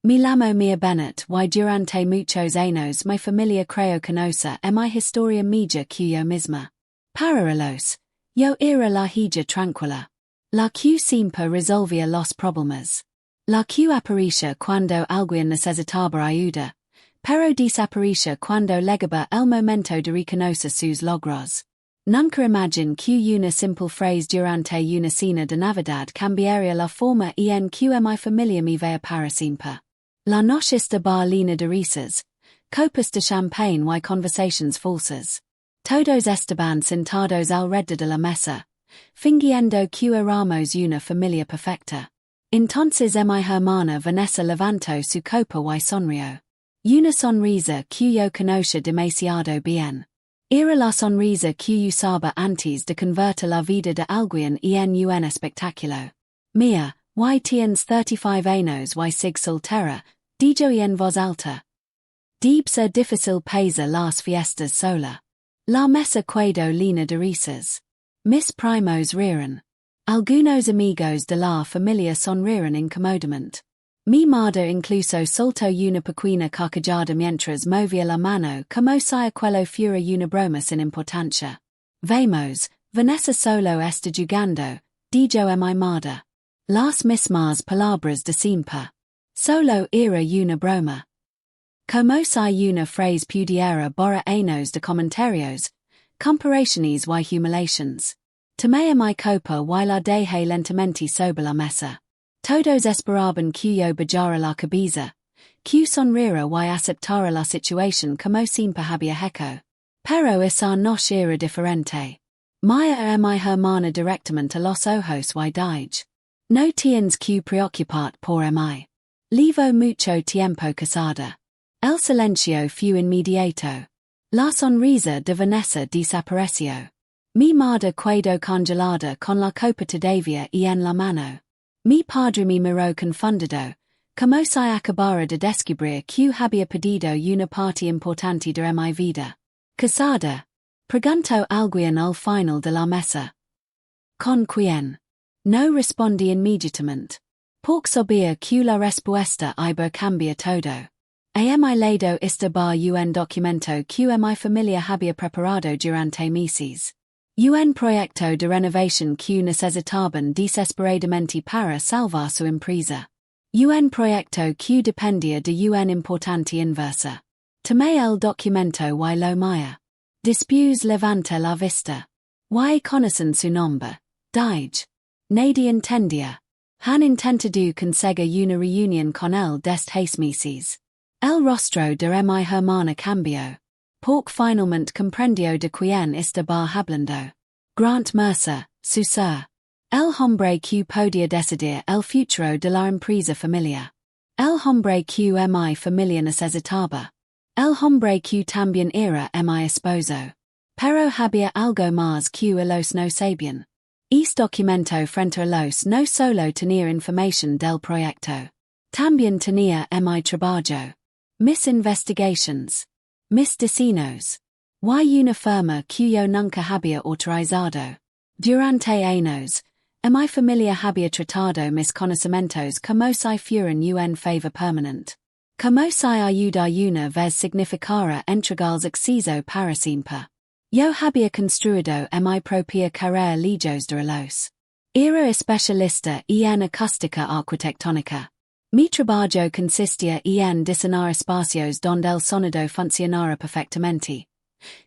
Mi lamo mia Bennett y durante muchos años mi familia creo conocer mi historia mía cuyo misma. Paralelos, yo era la hija tranquila. La que siempre resolvía los problemas. La que aparecía cuando alguien necesitaba ayuda, pero desaparecía cuando llegaba el momento de reconocer sus logros. Nunca imagine que una simple frase durante una cena de Navidad cambiaría la forma en que mi familia me veía para siempre. La noche estaba llena de risas, copas de champagne y conversations falsas. Todos estaban sentados alrededor de la mesa, fingiendo que éramos una familia perfecta. Entonces mi hermana Vanessa levantó su copa y sonrió. Una sonrisa que yo conocía demasiado bien. Era la sonrisa que yo usaba antes de convertir la vida de alguien en un espectáculo. Mia, y tienes 35 años y sig soltera, dijo en voz alta. Debe ser difícil pasar las fiestas sola. La mesa quedó llena de risas. Mis primos rieron. Algunos amigos de la familia sonrieron incómodamente. Mi madre incluso soltó una pequeña carcajada mientras movía la mano como si aquello fuera una broma sin importancia. Vamos, Vanessa solo está jugando, dijo mi madre. Las mismas palabras de siempre. Solo era una broma. Como si una frase pudiera borrar años de comentarios, comparaciones y humiliations. Tomé mi copa y la dejé lentamente sobre la mesa. Todos esperaban que yo bajara la cabeza, que sonriera y aceptara la situación como siempre había hecho. Pero esa noche era diferente. Mia a mi hermana directamente a los ojos y dije. No tienes que preocuparte por mí. Llevo mucho tiempo casada. El silencio fue inmediato. La sonrisa de Vanessa desapareció. Mi madre quedó congelada con la copa todavía en la mano. Mi padre me miró confundido, como si acabara de descubrir que había perdido una parte importante de mi vida. ¿Casada? Preguntó alguien al final de la mesa. ¿Con quién? No respondí inmediatamente. Porque sabía que la respuesta iba a cambiar todo. Mi lado estaba un documento que mi familia había preparado durante meses. Un proyecto de renovación que necesitaban desesperadamente para salvar su empresa. Un proyecto que dependía de una importante inversa. Tomé el documento y lo miré. Después levanté la vista. Y conocen su nombre. Dije. Nadie entendía. Han intentado conseguir una reunión con él desde hace meses. El rostro de mi hermana cambió. Porque finalmente comprendió de quién estaba hablando. Grant Mercer, su ser. El hombre que podía decidir el futuro de la empresa Familia. El hombre que mi familia necesitaba. El hombre que también era mi esposo. Pero había algo más que ellos no sabían. Este documento frente a los no solo tenía información del proyecto. También tenía mi trabajo. Mis investigations. Mis destinos. Y una firma que yo nunca había autorizado. Durante años, mi familia había tratado mis conocimientos como si fueran un favor permanente. Como si ayuda una vez significara entregarles acceso para siempre. Yo había construido mi propia carrera lejos de los. Era especialista en acústica arquitectónica. Mi trabajo consistía en diseñar espacios donde el sonido funcionara perfectamente.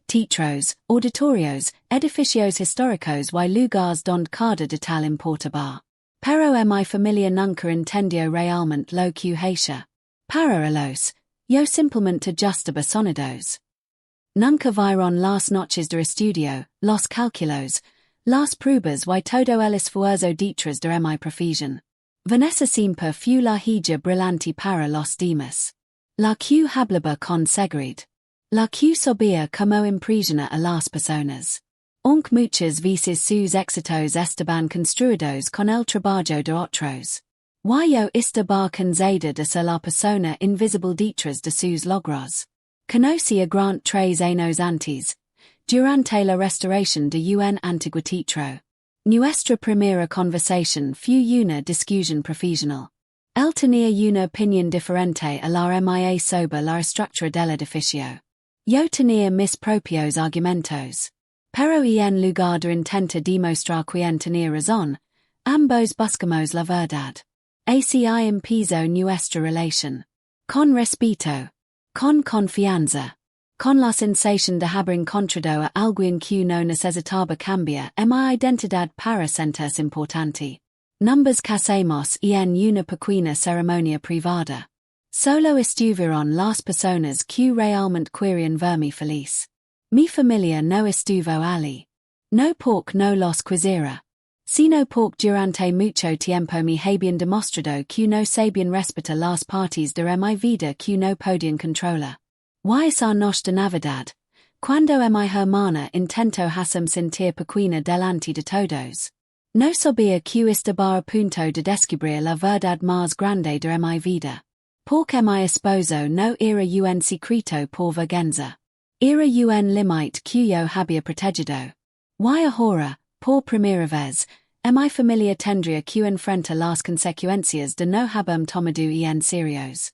Teatros, auditorios, edificios históricos y lugares donde cada detalle importaba. Pero mi familia nunca entendió realmente lo que hacía. Para ellos, yo simplemente ajustaba sonidos. Nunca vieron las noches de estudio, los cálculos, las pruebas y todo el esfuerzo detrás de mi profesión. Vanessa siempre fue la hija brillante para los demás. La que hablaba con seguridad. La que sabía cómo impresionar a las personas. Aunque muchas veces sus éxitos estaban construidos con el trabajo de otros. Yo estaba cansada de ser la persona invisible detrás de sus logros. Conocí a Grant 3 años antes, durante la restauración de un antiguo teatro. Nuestra primera conversación fue una discusión profesional. El tenía una opinión diferente a la mia sobre la estructura del edificio. Yo tenía mis propios argumentos. Pero en lugar de intentar demostrar quién tenía razón, ambos buscamos la verdad. Así empezó nuestra relación. Con respeto. Con confianza. Con la sensación de haber encontrado a alguien que no necesitaba cambiar mi identidad para sentirse importante. Nos casamos en una pequeña ceremonia privada. Solo estuvieron las personas que realmente querían verme feliz. Mi familia no estuvo allí. No porque no los quisiera. Sino porque durante mucho tiempo me habían demostrado que no sabían respetar las partes de mi vida que no podían controlar. Esa noche de Navidad, cuando mi hermana intentó hacerme sentir pequeña delante de todos. No sabía que estaba a punto de descubrir la verdad más grande de mi vida. Porque mi esposo no era un secreto por vergüenza. Era un límite que yo había protegido. Ahora, por primera vez, mi familia tendría que enfrentar las consecuencias de no haberme tomado en serios.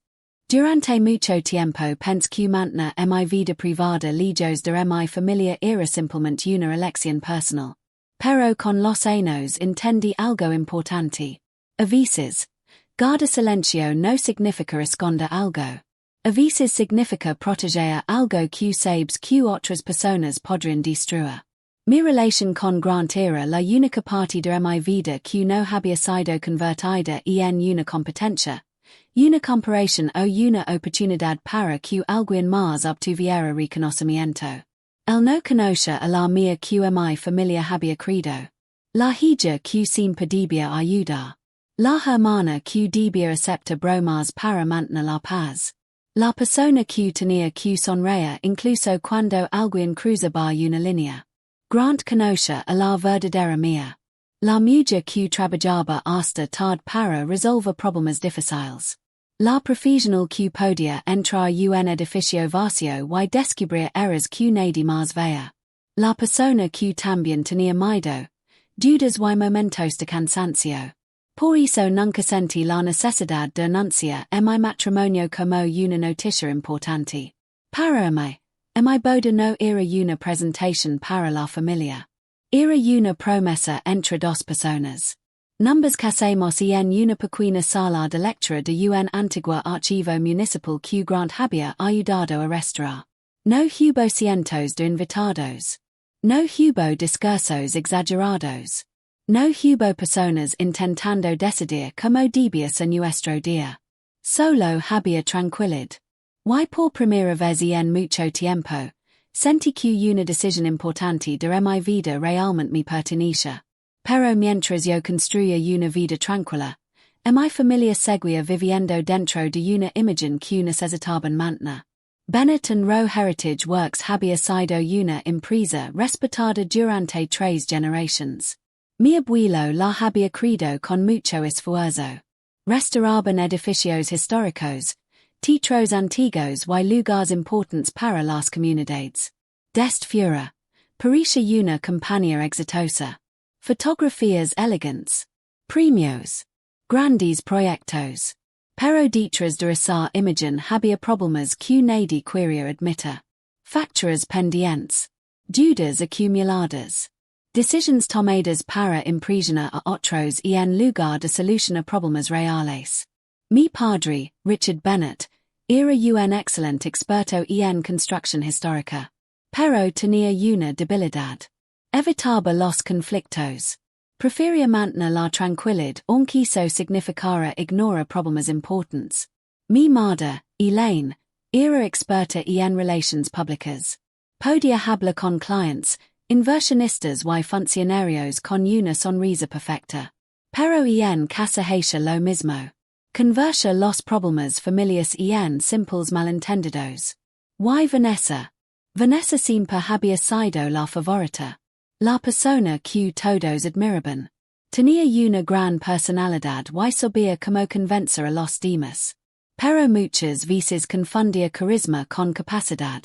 Durante mucho tiempo pensé que mantener mi vida privada lejos de mi familia era simplemente una elección personal. Pero con los años entendí algo importante. A veces, guardar silencio no significa esconder algo. A veces significa proteger algo que sabes que otras personas podrían destruir. Mi relación con Grant era la única parte de mi vida que no había sido convertida en una competencia, una comparación o una oportunidad para que alguien más obtuviera reconocimiento. El no conocer a la mía que mi familia había creído. La hija que siempre debía ayudar. La hermana que debía aceptar bromas para mantener la paz. La persona que tenía que sonreír incluso cuando alguien cruzaba una línea. Grant conocer a la verdadera mía. La mujer que trabajaba hasta tarde para resolver problemas difíciles. La profesional que podía entrar un edificio vacío y descubrir errores que nadie más veía. La persona que también tenía miedo, dudas y momentos de cansancio. Por eso nunca sentí la necesidad de anunciar mi matrimonio como una noticia importante. Para mí, mi boda no era una presentación para la familia. Era una promesa entre dos personas. Nos casamos en una pequeña sala de lectura de un antiguo archivo municipal que Grant había ayudado a restaurar. No hubo cientos de invitados. No hubo discursos exagerados. No hubo personas intentando decidir cómo debía ser nuestro día. Solo había tranquilidad. Y por primera vez en mucho tiempo, sentí que una decisión importante de mi vida realmente me pertenecía. Pero mientras yo construía una vida tranquila, mi familia seguía viviendo dentro de una imagen que necesitaban mantener. Benetton Row Heritage Works había sido una empresa respetada durante 3 generaciones. Mi abuelo la había creado con mucho esfuerzo. Restauraban edificios históricos, teatros antiguos y lugares importantes para las comunidades. Dest fura, parecía una compañía exitosa. Fotografías elegantes. Premios. Grandes proyectos. Pero detrás de esa imagen había problemas que nadie quería admitir. Facturas pendientes. Deudas acumuladas. Decisiones tomadas para impresionar a otros en lugar de solucionar problemas reales. Mi padre, Richard Bennett, era un excelente experto en construcción histórica. Pero tenía una debilidad. Evitaba los conflictos. Prefería mantener la tranquilidad aunque eso significara ignorar problemas importantes. Mi madre, Elaine, era experta en relaciones públicas. Podía hablar con clientes, inversionistas y funcionarios con una sonrisa perfecta. Pero en casa hacía lo mismo. Conversa los problemas familiares en simples malentendidos. Y Vanessa. Vanessa siempre había sido la favorita. La persona que todos admiraban. Tenía una gran personalidad y sabía cómo convencer a los demás. Pero muchas veces confundía carisma con capacidad.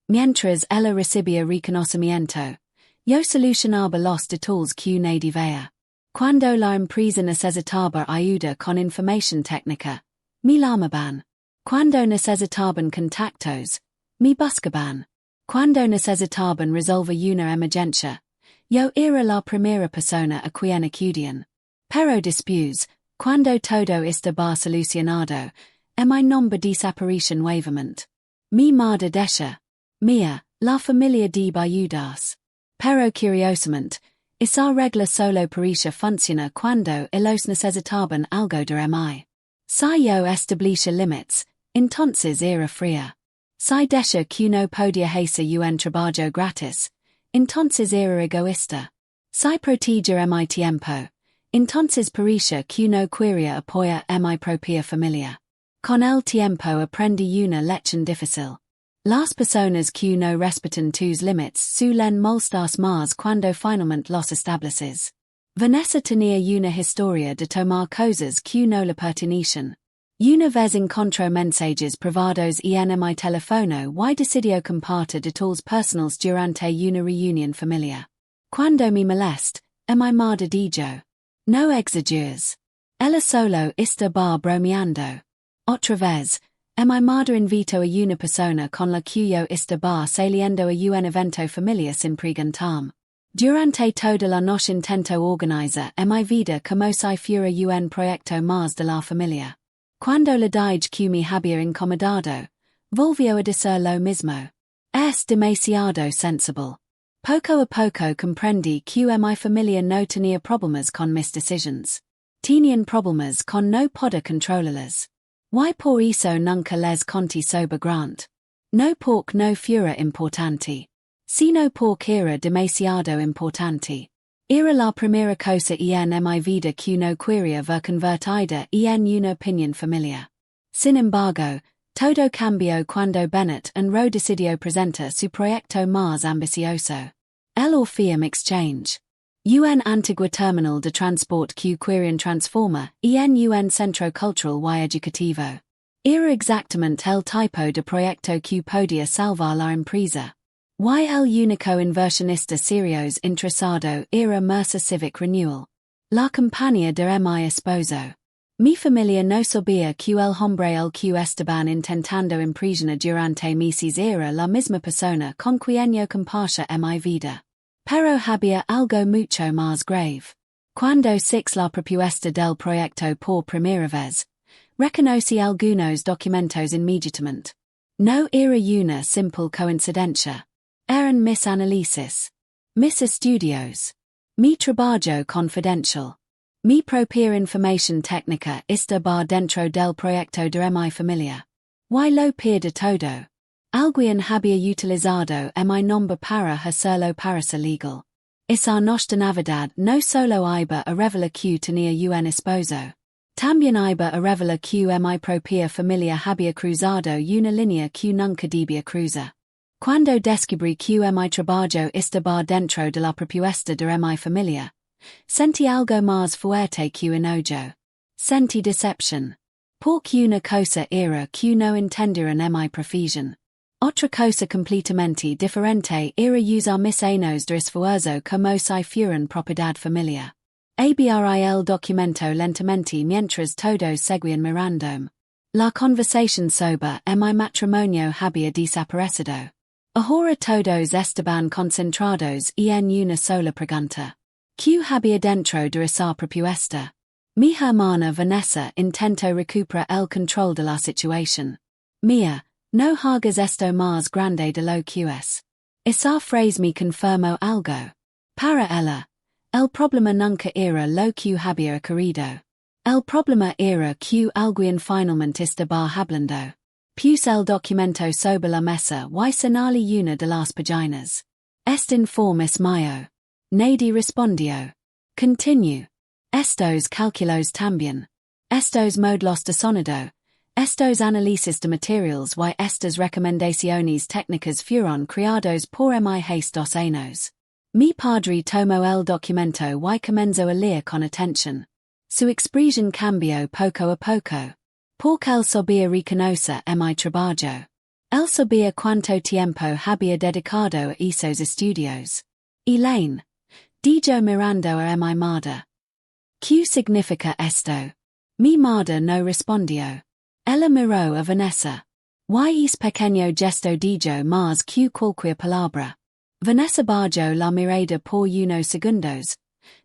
Mientras ella recibía reconocimiento, yo solucionaba los detalles que nadie veía. Cuando la empresa necesitaba ayuda con información técnica, me llamaban. Cuando necesitaban contactos, me buscaban. Cuando necesitaban resolver una emergencia, yo era la primera persona a quien acudían. Pero después, cuando todo estaba solucionado, mi nombre desapareció nuevamente. Mi madre decía, Mia, la familia debe ayudarse. Pero curiosamente, esa regla solo parecía funciona cuando ellos necesitaban algo de mí. Si yo establecía límites, entonces era fría. Si decía que no podía hacer un trabajo gratis, entonces era egoísta. Si protegía mi tiempo, entonces parecía que no quería apoyar a mi propia familia. Con el tiempo aprendí una lección difícil. Las personas que no respetan tus límites suelen molestarse más cuando finalmente los estableces. Vanessa tenía una historia de tomar cosas que no le pertenecen. Una vez encontró mensajes privados en mi teléfono y decidió compartir detalles personales durante una reunión familiar. Cuando me molest, mi madre dijo, no exageres. Ella solo estaba bromeando. Otra vez, mi madre invitó a una persona con la que yo estaba saliendo a un evento familiar sin preguntarme. Durante toda la noche intento organizar mi vida como si fuera un proyecto más de la familia. Cuando le dije que me había incomodado, volvió a decir lo mismo. Es demasiado sensible. Poco a poco comprendí que mi familia no tenía problemas con mis decisiones. Tenían problemas con no poder controlarlas. Y por eso nunca les conté sobre grant. No porque no fuera importante, sino porque era demasiado importante. Era la primera cosa en mi vida que no quería ver convertida en una opinión familiar. Sin embargo, todo cambió cuando Bennett and Rowe decidió presentar su proyecto más ambicioso. El Orpheum Exchange. Un antiguo terminal de transport que querían transformar en un centro cultural y educativo. Era exactamente el tipo de proyecto que podía salvar la empresa. Y el único inversionista serio interesado era Mercer Civic Renewal. La compañía de mi esposo. Mi familia no sabía que el hombre el que estaban intentando impresionar durante meses era la misma persona con quien yo compartía mi vida. Pero había algo mucho más grave. Cuando six la propuesta del proyecto por primera vez, reconocí algunos documentos inmediatamente. No era una simple coincidencia. Eran mis análisis. Mis estudios. Mi trabajo confidencial. Mi propia información técnica estaba dentro del proyecto de mi familia. Y lo peor de todo. Alguien había utilizado mi nombre para hacerlo parecer legal. Esa noche de Navidad no solo iba a revelar que tenía un esposo. También iba a revelar que mi propia familia había cruzado una línea que nunca debía cruzar. Cuando descubrí que mi trabajo estaba dentro de la propuesta de mi familia, sentí algo más fuerte que enojo. Sentí decepción. Porque una cosa era que no entendieron mi profesión. Otra cosa completamente diferente era usar mis años de esfuerzo como si fueran propiedad familiar. Abrí el documento lentamente mientras todos seguían mirándome. La conversación sobre mi matrimonio había desaparecido. Ahora todos estaban concentrados en una sola pregunta. ¿Qué había dentro de esa propuesta? Mi hermana Vanessa intentó recuperar el control de la situación. Mia, no hagas esto más grande de lo que es. Esa frase me confirmó algo. Para ella, el problema nunca era lo que había ocurrido. El problema era que alguien finalmente estaba hablando. Puse el documento sobre la mesa y señalé una de las páginas. Este informe es mío. Nadie respondió. Continue. Estos cálculos también. Estos modelos de sonido. Estos análisis de materials y estas recomendaciones técnicas fueron creados por mi hace 2 años. Mi padre tomó el documento y comenzó a leer con atención. Su expresión cambió poco a poco. Porque él sabía reconocer mi trabajo. Él sabía cuánto tiempo había dedicado a esos estudios. Elaine. Dijo mirando a mi madre. Q significa esto. Mi madre no respondió. Ella miró a Vanessa. Y es pequeño gesto dijo más que cualquier palabra. Vanessa bajó la mirada por unos segundos,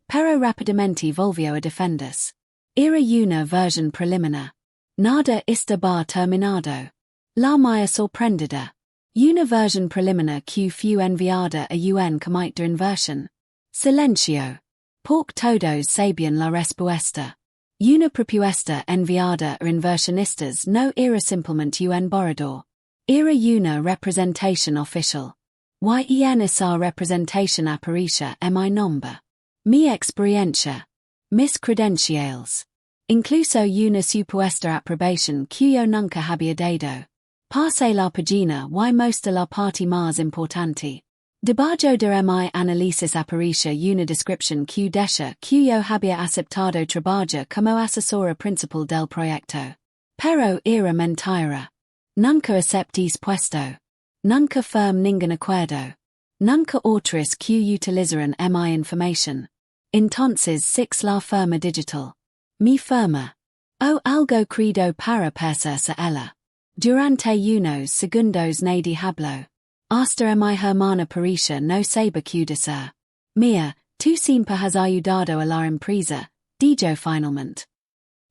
pero rápidamente volvió a defenderse. Era una versión preliminar. Nada estaba terminado. La mía sorprendida. Una versión preliminar que fue enviada a un comité de inversión. Silencio. Porque todos sabían la respuesta. Una propuesta enviada a inversionistas no era simplemente un borrador. Era una representación oficial. Y en esa representación aparecía mi nombre. Mi experiencia. Mis credenciales. Incluso una supuesta aprobación que yo nunca había dado. Pase la página y mostra la parte más importante. Debajo de mi análisis aparecía una descripción que decía que yo había aceptado trabajo como asesora principal del proyecto. Pero era mentira. Nunca acepté puesto. Nunca firm ningún acuerdo. Nunca otros que utilizaran mi información. Entonces six la firma digital. Mi firma. O algo credo para parecerse ella. Durante unos segundos nadie habló. Hasta mi hermana parecía no saber qué decir. Mia, tú siempre has ayudado a la empresa, dijo finalmente.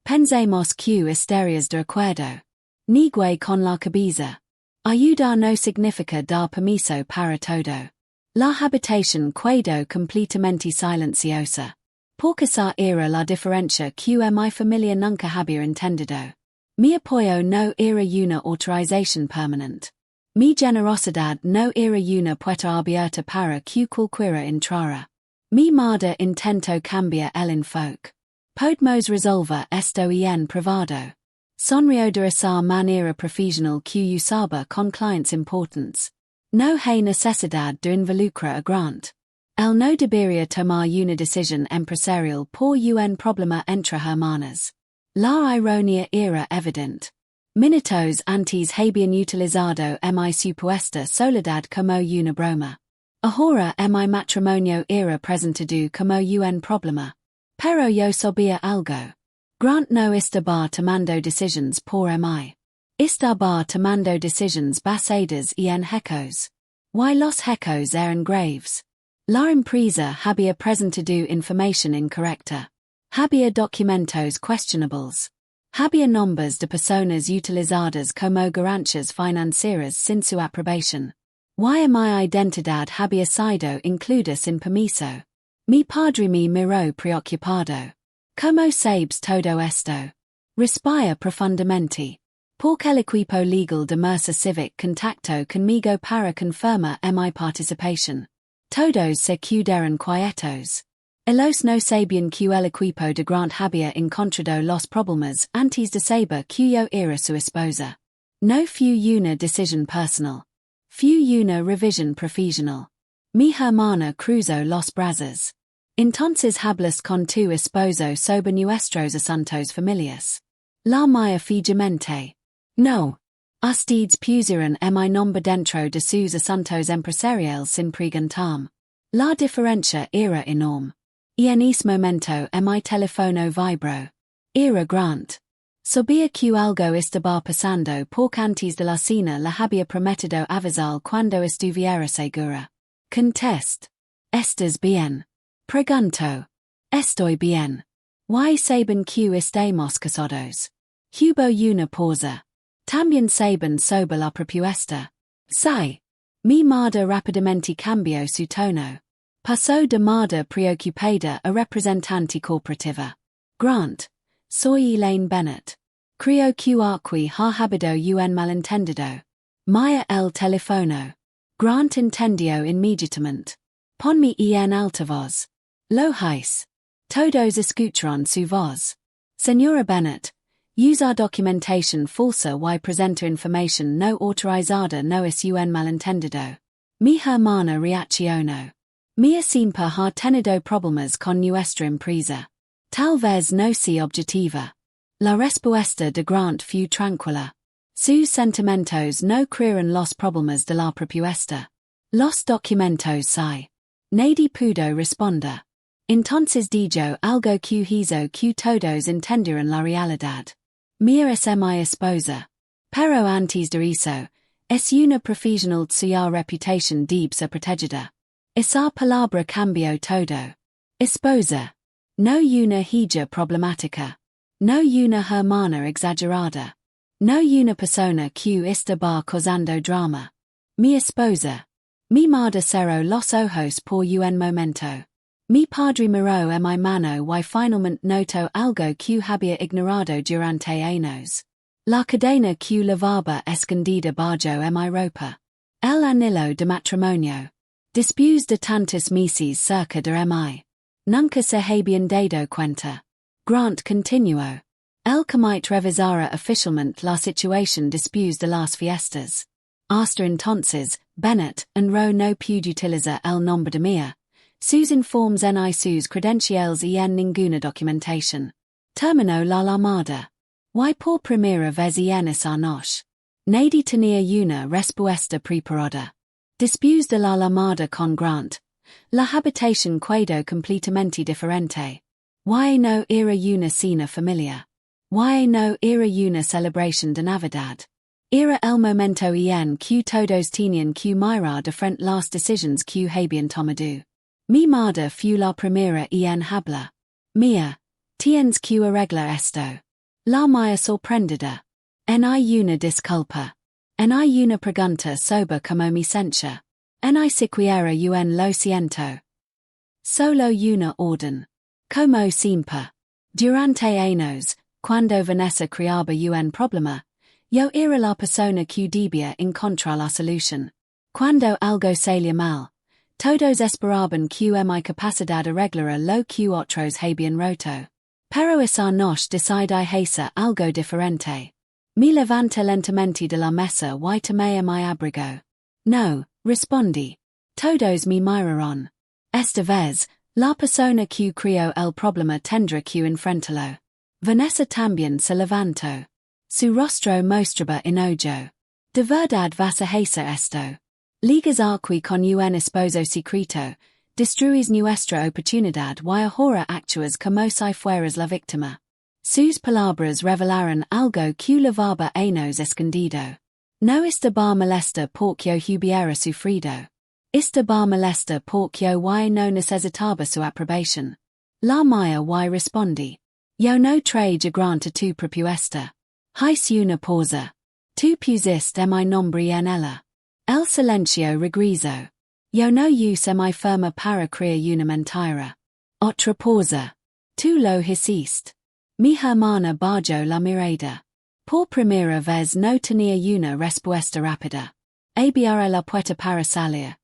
Pensemos que estarías de acuerdo. Nigue con la cabeza. Ayudar no significa dar permiso para todo. La habitación quedó completamente silenciosa. Porque esa era la diferencia que mi familia nunca había entendido. Mi apoyo no era una autorización permanente. Mi generosidad no era una puerta abierta para que cualquiera entrara. Mi madre intentó cambiar el enfoque. Podemos resolver esto en privado. Sonrió de esa manera profesional que usaba con clientes importantes. No hay necesidad de involucrar a Grant. Él no debería tomar una decisión empresarial por un problema entre hermanas. La ironía era evidente. Minutos antes habían utilizado mi supuesta soledad como una broma. Ahora mi matrimonio era presentado como un problema. Pero yo sabía algo. Grant no estaba tomando decisiones por mí. Estaba tomando decisiones basadas en hechos. Y los hechos eran graves. La empresa había presentado información incorrecta. Había documentos questionables. Había nombres de personas utilizadas como garantías financieras sin su aprobación. Y mi identidad había sido incluida sin permiso. Mi padre me miró preocupado. ¿Cómo sabes todo esto? Respira profundamente. Porque el equipo legal de Mercer Civic contactó conmigo para confirmar mi participación. Todos se quedaron quietos. Ellos no sabían que el equipo de Grant había encontrado los problemas antes de saber que yo era su esposa. No fue una decisión personal. Fue una revisión profesional. Mi hermana cruzó los brazos. Entonces hablas con tu esposo sobre nuestros asuntos familiares. La mía fijamente. No. Ustedes pusieron mi nombre dentro de sus asuntos empresariales sin preguntarme. La diferencia era enorme. Y en ese momento mi teléfono vibró. Era Grant. Sabía que algo estaba pasando porque antes de la cena le había prometido avisar cuando estuviera segura. Contest. ¿Estás bien? Pregunto. Estoy bien. Y saben que estamos casados. Hubo una pausa. También saben sobre la propuesta. Sí. Mi madre rápidamente cambió su tono. Pasó de madre preocupada a representante corporativa. Grant. Soy Elaine Bennett. Creo que aquí ha habido un malentendido. Maya el teléfono. Grant entendió inmediatamente. Ponme en altavoz. Lo hice. Todos escucharon su voz. Señora Bennett. Usar documentación falsa y presenta información no autorizada no es un malentendido. Mi hermana reaccionó. Mia siempre ha tenido problemas con nuestra empresa. Tal vez no sea objetiva. La respuesta de Grant fue tranquila. Sus sentimientos no crearon los problemas de la propuesta. Los documentos sí. Nadie pudo responder. Entonces dijo algo que hizo que todos entendieron la realidad. Mia es mi esposa. Pero antes de eso, es una profesional cuya reputación debe ser protegida. Esa palabra cambió todo. Esposa. No una hija problemática. No una hermana exagerada. No una persona que está causando drama. Mi esposa. Mi madre cerró los ojos por un momento. Mi padre miró en mi mano y finalmente notó algo que había ignorado durante años. La cadena que llevaba escondida bajo en mi ropa. El anillo de matrimonio. Después de tantos meses cerca de mí. Nunca se habían dado cuenta. Grant continuó. El comité revisara oficialmente la situación después de las fiestas. Hasta entonces, Bennett and Rowe no pudo utilizar el nombre de Mia. Sus informes ni sus credenciales y en ninguna documentación. Terminó la llamada. Y por primera vez en esa noche. Nadie tenía una respuesta preparada. Después de la llamada con Grant, la habitación quedó completamente diferente. Y no era una cena familiar. Y no era una celebración de Navidad. Era el momento en que todos tenían que mirar de frente las decisiones que habían tomado. Mi madre fue la primera en hablar. Mia, tienes que arreglar esto. La mía sorprendida. Hay una disculpa. Hay una pregunta sobre como me sentía. Hay siquiera lo siento. Solo una orden. Como siempre. Durante años, cuando Vanessa creaba un problema, yo era la persona que debía encontrar la solución. Cuando algo salía mal, todos esperaban que mi capacidad arreglara lo que otros habían roto. Pero esa noche decidí hacer algo diferente. Me levanté lentamente de la mesa y tomé mi abrigo. No, respondí. Todos me miraron. Esta vez, la persona que creó el problema tendrá que enfrentarlo. Vanessa también se levantó. Su rostro mostraba enojo. De verdad vas a hacer esto. Ligas aquí con un esposo secreto, destruyes nuestra oportunidad y ahora actúas como si fueras la víctima. Sus palabras revelaron algo que llevaba años escondido. No estaba molesta porque yo hubiera sufrido. Estaba molesta porque yo no necesitaba su aprobación. La mía y respondí. Yo no traje grant a tu propuesta. Hice una pausa. Tu pusiste mi nombre en ella. El silencio regresó. Yo no usé mi firma para crear una mentira. Otra pausa. Tu lo hiciste. Mi hermana bajó la mirada. Por primera vez no tenía una respuesta rápida. Abrí la puerta para salir.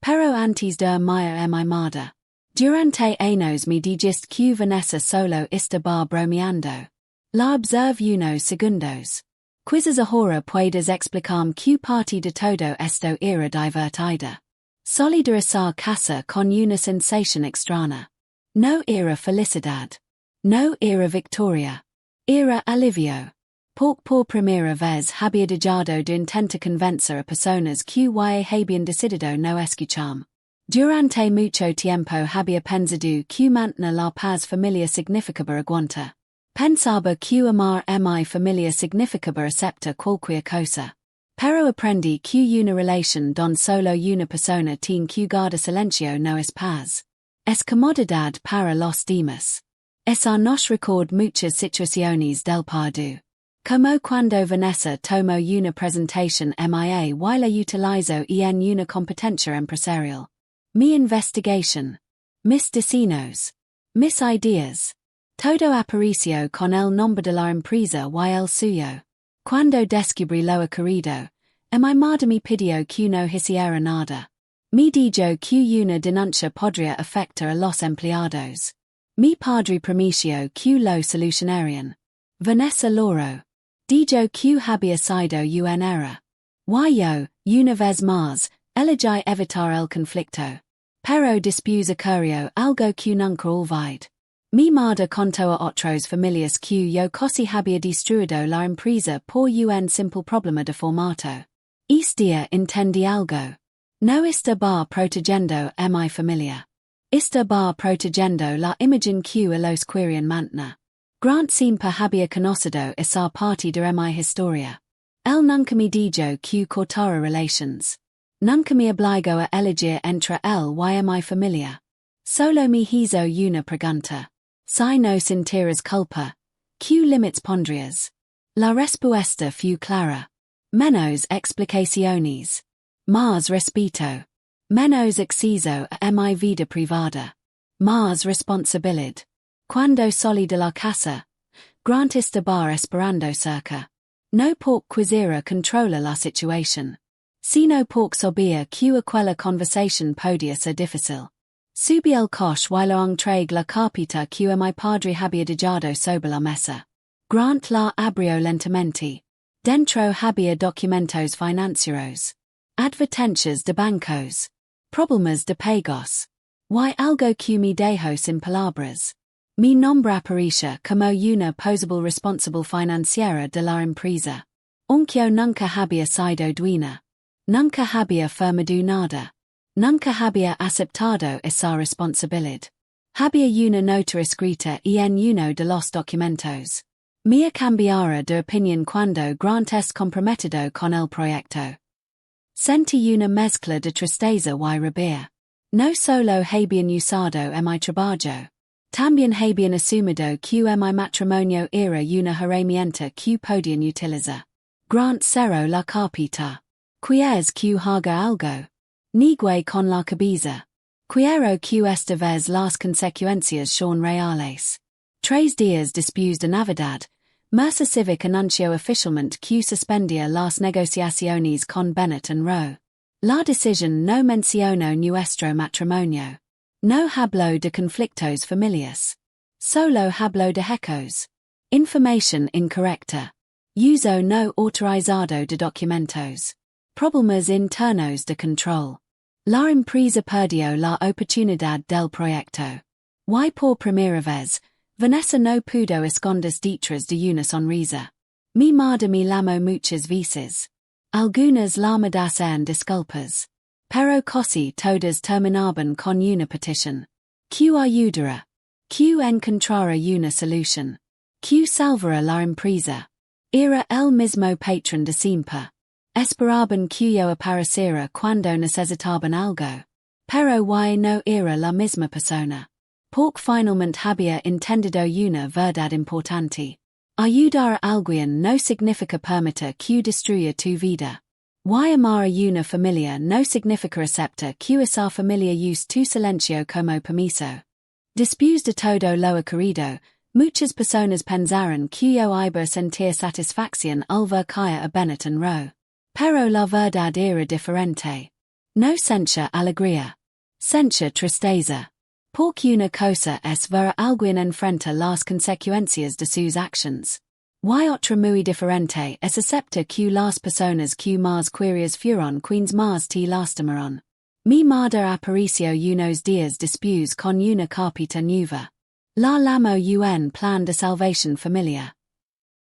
Pero antes de irme mi madre. Durante años me dijiste que Vanessa solo estaba bromeando. La observé unos segundos. Quizás ahora puedes explicarme que parte de todo esto era divertida. Solidarizar casa con una sensación extraña. No era felicidad. No era victoria. Era alivio. Por primera vez había dejado de intentar convencer a personas que habían decidido no escucharme. Durante mucho tiempo había pensado que mantener la paz familiar significaba aguantar. Pensaba que amar a mi familia significaba aceptar cualquier cosa. Pero aprendí que una relación don solo una persona tiene que guardar silencio no es paz. Es comodidad para los demás. Esa nos record muchas situaciones del pasado. Como cuando Vanessa tomó una presentación MIA y la utilizó en una competencia empresarial. Mi investigación. Mis destinos. Mis ideas. Todo apareció con el nombre de la empresa y el suyo. Cuando descubrí lo ocurrido, mi madre me pidió que no hiciera nada. Me dijo que una denuncia podría afectar a los empleados. Mi padre prometió que lo solucionarían. Vanessa Loro. Dijo que había sido un error. Y yo, una vez más, elegí evitar el conflicto. Pero después ocurrió algo que nunca olvidé. Mi madre contó a otros familias que yo casi había destruido la empresa por un simple problema de formato. Este día entendí algo. No estaba protegiendo a mi familia. Estar protegiendo la imagen que a los querian mantener. Grant siempre había conocido esa parte de mi historia. Él nunca me dijo que cortara relations. Nunca me obligó a elegir entre él y mi familia. Solo me hizo una pregunta. Si no sintieras culpa, ¿qué límites pondrías? La respuesta fue clara. Menos explicaciones. Más respeto. Menos acceso a mi vida privada. Más responsabilidad. Cuando salí de la casa, Grant estaba esperando cerca. No por quisiera controlar la situación. Sino porque sabía que aquella conversación podía ser difícil. Subí el coche y lo entregué la carpeta que mi padre había dejado sobre la mesa. Grant la abrió lentamente. Dentro había documentos financieros. Advertencias de bancos. Problemas de pagos. Y algo que me dejó sin palabras. Mi nombre aparecía como una posible responsable financiera de la empresa. Aunque nunca había sido dueña. Nunca había firmado nada. Nunca había aceptado esa responsabilidad. Había una nota escrita en uno de los documentos. Mia cambiara de opinión cuando Grant es comprometido con el proyecto. Sentí una mezcla de tristeza y rabia. No solo habían usado mi trabajo. También habían asumido que mi matrimonio era una herramienta que podían utilizar. Grant cerró la carpeta. ¿Quieres que haga algo? Negué con la cabeza. Quiero que esta vez las consecuencias son reales. 3 días después de Navidad, Mercer Civic anunció oficialmente que suspendía las negociaciones con Bennett and Rowe. La decisión no mencionó nuestro matrimonio. No habló de conflictos familiares. Solo habló de hechos. Información incorrecta. Uso no autorizado de documentos. Problemas internos de control. La empresa perdió la oportunidad del proyecto. Y por primera vez, Vanessa no pudo esconder detrás de una sonrisa. Mi madre me llamó muchas veces. Algunas llamadas eran disculpas. Pero casi todas terminaban con una petición. Que ayudara. Que encontrara una solución. Que salvara la empresa. Era el mismo patrón de siempre. Esperaban que yo apareciera cuando necesitaban algo. Pero y no era la misma persona. Porque finalmente había entendido una verdad importante. Ayudar a alguien no significa permitir que destruya tu vida. Y amar a una familia no significa aceptar que esa familia use tu silencio como permiso. Después de todo lo ocurrido, muchas personas pensaron que yo iba a sentir satisfacción al ver caer a Bennett and Rowe. Pero la verdad era diferente. No sentía alegría. Sentía tristeza. Porque una cosa es ver a alguien enfrentar las consecuencias de sus actions. Y otra muy diferente es aceptar que las personas que más queridas fueron quienes más te lastimaron. Mi madre apareció unos días después con una carpeta nueva. La llamó un plan de salvación familiar.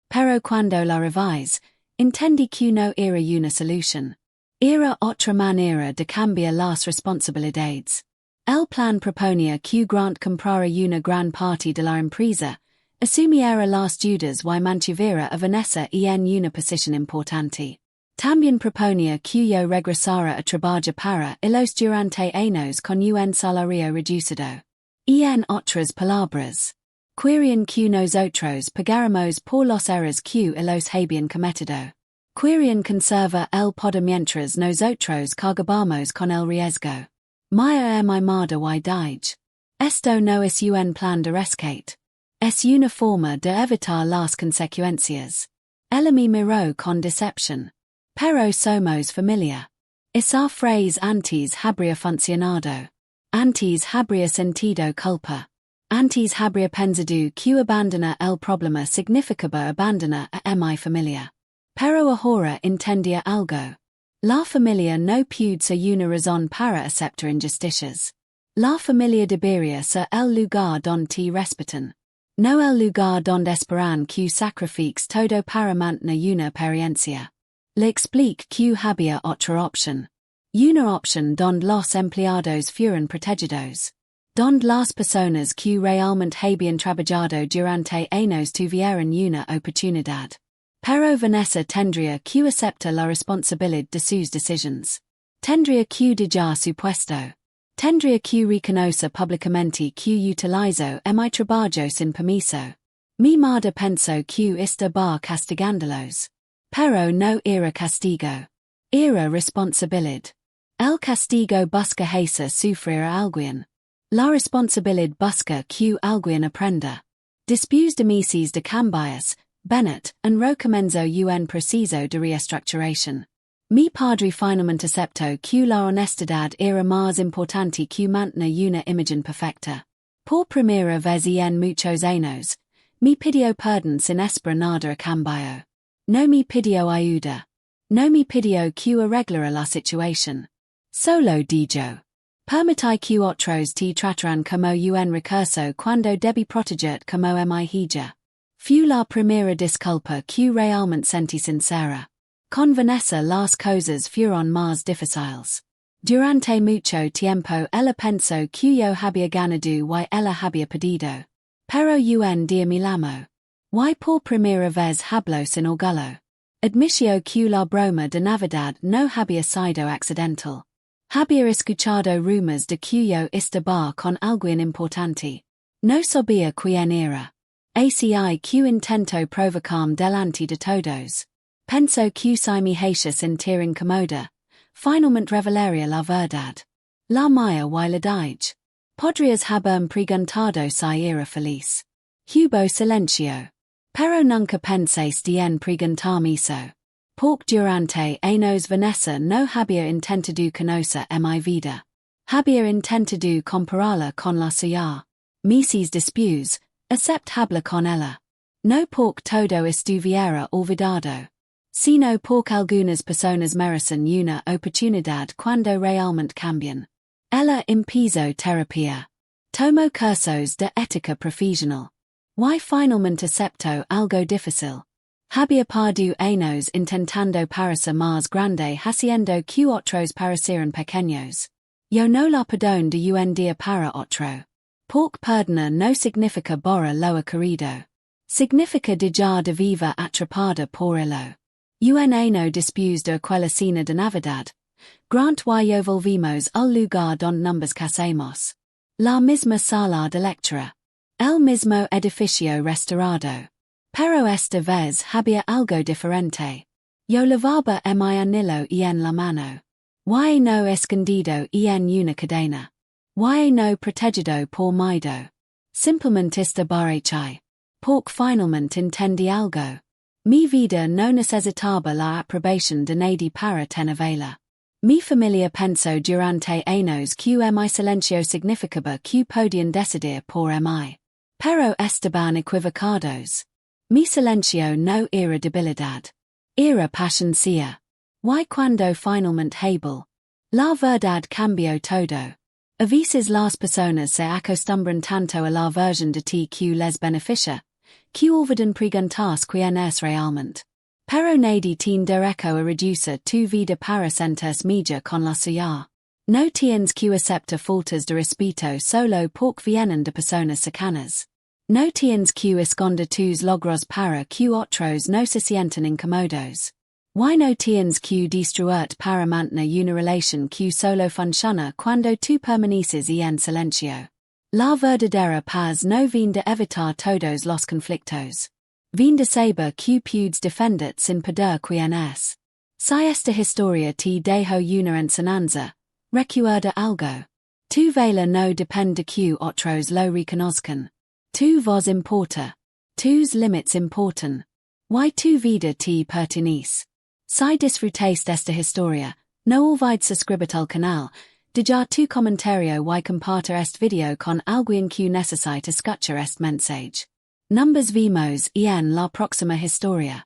Pero cuando la revisé, entendí que no era una solución. Era otra manera de cambiar las responsabilidades. El plan proponía que Grant comprara una gran parte de la empresa, asumiera las deudas y mantuviera a Vanessa en una posición importante. También proponía que yo regresara a trabajar para ellos durante años con un salario reducido. En otras palabras, querían que nosotros pagáramos por los errores que ellos habían cometido. Querían conservar el poder mientras nosotros cargábamos con el riesgo. Mia mi madre y dije. Esto no es un plan de rescate. Es una forma de evitar las consecuencias. Ella me miró con decepción. Pero somos familia. Esa frase antes habría funcionado. Antes habría sentido culpa. Antes habría pensado que abandonar el problema significaba abandonar a mi familia. Pero ahora entendía algo. La familia no puede ser una razón para aceptar injusticias. La familia debería ser el lugar donde te respetan. No el lugar donde esperan que sacrifiques todo para mantener una apariencia. Le explique que había otra opción. Una opción donde los empleados fueran protegidos. Donde las personas que realmente habían trabajado durante años tuvieron una oportunidad. Pero Vanessa tendría que aceptar la responsabilidad de sus decisiones. Tendría que dejar su puesto. Tendría que reconocer públicamente que utilizó mi trabajo sin permiso. Mi madre pensó que estaba castigándolos. Pero no era castigo. Era responsabilidad. El castigo busca hacer sufrir a alguien. La responsabilidad busca que alguien aprenda. Después de meses de cambios, Bennett and recomienzo un proceso de reestructuración. Mi padre finalmente aceptó que la honestidad era más importante que mantener una imagen perfecta. Por primera vez en muchos años, me pidió perdón sin esperar nada a cambio. No me pidió ayuda. No me pidió que arreglara la situación. Solo dijo: permití que otros te trataran como un recurso cuando debí proteger como mi hija. Fue la primera disculpa que realmente sentí sincera. Con Vanessa las cosas fueron más difíciles. Durante mucho tiempo ella pensó que yo había ganado y ella había perdido. Pero un día me llamó. Y por primera vez habló sin orgullo. Admitió que la broma de Navidad no había sido accidental. Había escuchado rumores de que yo estaba con alguien importante. No sabía quién era. Así que intentó provocarme delante de todos. Pensó que si me hacía sentir incómoda, finalmente revelaría la verdad. La mía y la dije. Podrías haberme preguntado si era feliz. Hubo silencio. Pero nunca pensaste en preguntarme eso. Porque durante años Vanessa no había intentado conocer mi vida. Había intentado compararla con la suya. Meses después, except hablar con ella. No porque todo estuviera olvidado. Sino porque algunas personas merecen una oportunidad cuando realmente cambian. Ella empezó terapia. Tomó cursos de ética profesional. Y finalmente aceptó algo difícil. Había perdido años intentando parecer más grande haciendo que otros parecieran pequeños. Yo no la perdono de un día para otro. Porque perdonar no significa borrar lo querido. Significa dejar de vivir atrapada por ello. Un año después de aquella cena de Navidad, Grant y yo volvimos al lugar donde nos casamos. La misma sala de lectura. El mismo edificio restaurado. Pero esta vez había algo diferente. Yo lavaba mi anillo en la mano. Y no escondido en una cadena. Y no protegido por miedo. Simplemente estaba hecha. Porque finalmente entendí algo. Mi vida no necesitaba la aprobación de nadie para tenerla. Mi familia pensó durante años que mi silencio significaba que podían decidir por mí. Pero estaban equivocados. Mi silencio no era debilidad. Era paciencia. Y cuando finalmente hablé, la verdad cambió todo. A veces las personas se acostumbran tanto a la versión de ti que les beneficia, que olvidan preguntarse quién es realmente. Pero nadie tiene derecho a reducir tu vida para sentirse mejor con la suya. No tienes que aceptar faltas de respeto solo porque vienen de personas cercanas. No tienes que esconder tus logros para que otros no se sientan incómodos. Y no tienes que destruirte para mantener una relación que solo funciona cuando tú permaneces en silencio. La verdadera paz no viene de evitar todos los conflictos. Viene de saber que puedes defenderte sin perder quién es. Si esta historia te dejó una enseñanza, recuerda algo. Tu valor no depende de que otros lo reconozcan. Tu voz importa. Tus límites importan. Y tu vida te pertenece. Si disfrutaste esta historia, no olvides suscribirte al canal, dejar tu comentario y compartir este video con alguien que necesite escuchar este mensaje. Nos vemos en la próxima historia.